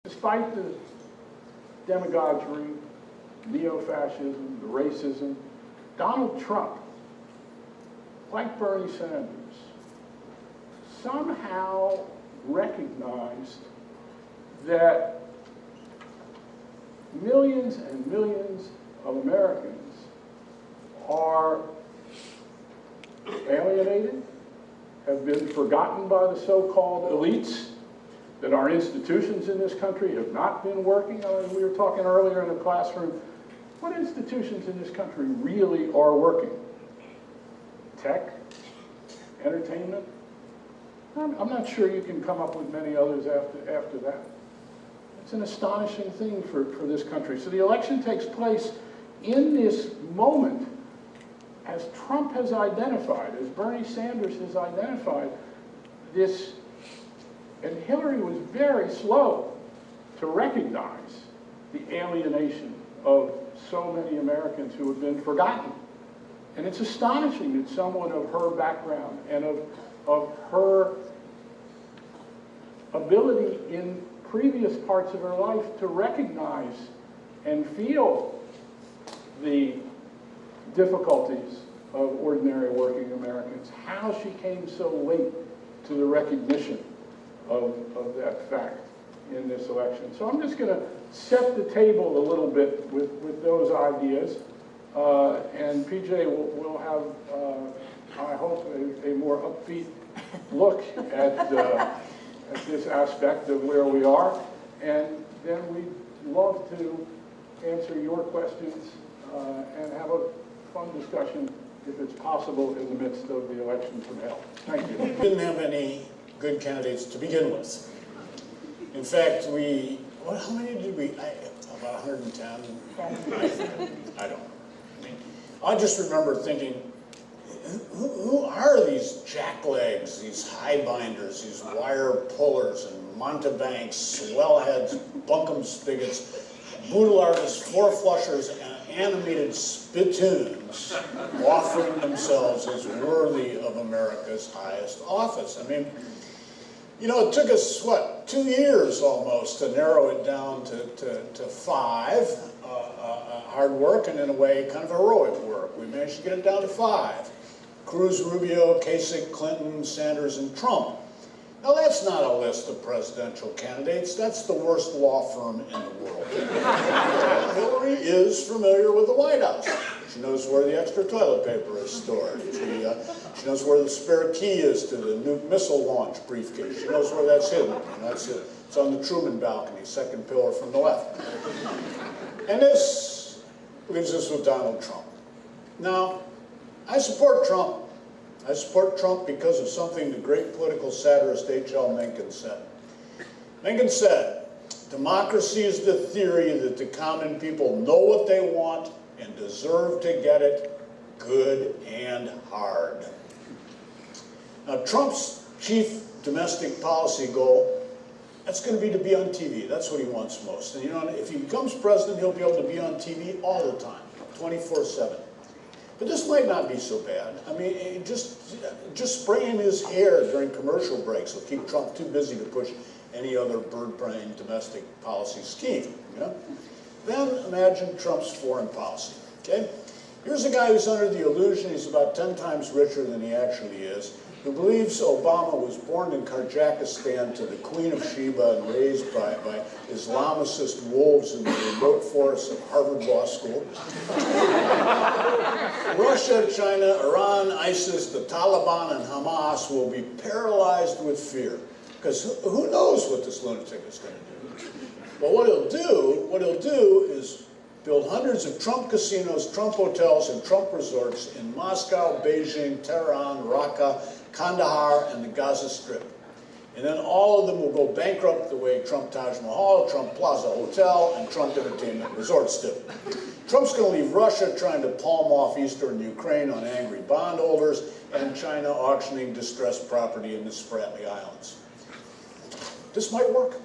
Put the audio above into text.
Despite the demagoguery, neo-fascism, the racism, Donald Trump, like Bernie Sanders, somehow recognized that millions and millions of Americans are alienated, have been forgotten by the so-called elites, that our institutions in this country have not been working. I mean, we were talking earlier in the classroom, what institutions in this country really are working? Tech, entertainment. I'm not sure you can come up with many others after that. It's an astonishing thing for this country. So the election takes place in this moment as Trump has identified, as Bernie Sanders has identified, this. And Hillary was very slow to recognize the alienation of so many Americans who have been forgotten. And it's astonishing that someone of her background and of her ability in previous parts of her life to recognize and feel the difficulties of ordinary working Americans, how she came so late to the recognition of that fact in this election. So I'm just going to set the table a little bit with those ideas, and PJ will have, I hope, a more upbeat look at this aspect of where we are, and then we'd love to answer your questions and have a fun discussion, if it's possible, in the midst of the election from hell. Thank you. We didn't have any good candidates to begin with. In fact, how many did we, about 110? I don't know. I just remember thinking, who are these jacklegs, these highbinders, these wire pullers and mountebanks, swellheads, bunkum spigots, boodle artists, four flushers, and animated spittoons offering themselves as worthy of America's highest office? I mean, you know, it took us, what, 2 years almost to narrow it down to 5. Hard work and, in a way, kind of heroic work. We managed to get it down to 5. Cruz, Rubio, Kasich, Clinton, Sanders, and Trump. Now, that's not a list of presidential candidates. That's the worst law firm in the world. Hillary is familiar with the White House. She knows where the extra toilet paper is stored. She knows where the spare key is to the new missile launch briefcase. She knows where that's hidden. And that's it. It's on the Truman balcony, second pillar from the left. And this leaves us with Donald Trump. Now, I support Trump. I support Trump because of something the great political satirist H.L. Mencken said. Mencken said, "Democracy is the theory that the common people know what they want and deserve to get it good and hard." Now, Trump's chief domestic policy goal, that's going to be on TV. That's what he wants most. And you know, if he becomes president, he'll be able to be on TV all the time, 24/7. But this might not be so bad. I mean, just spraying his hair during commercial breaks will keep Trump too busy to push any other bird-brain domestic policy scheme. You know? Then imagine Trump's foreign policy. Okay? Here's a guy who's under the illusion he's about 10 times richer than he actually is, who believes Obama was born in Kazakhstan to the Queen of Sheba and raised by Islamicist wolves in the remote forests of Harvard Law School. Russia, China, Iran, ISIS, the Taliban, and Hamas will be paralyzed with fear. Because who knows what this lunatic is going to do? Well, what he'll do is build hundreds of Trump casinos, Trump hotels, and Trump resorts in Moscow, Beijing, Tehran, Raqqa, Kandahar, and the Gaza Strip. And then all of them will go bankrupt the way Trump Taj Mahal, Trump Plaza Hotel, and Trump Entertainment Resorts did. Trump's going to leave Russia trying to palm off eastern Ukraine on angry bondholders, and China auctioning distressed property in the Spratly Islands. This might work.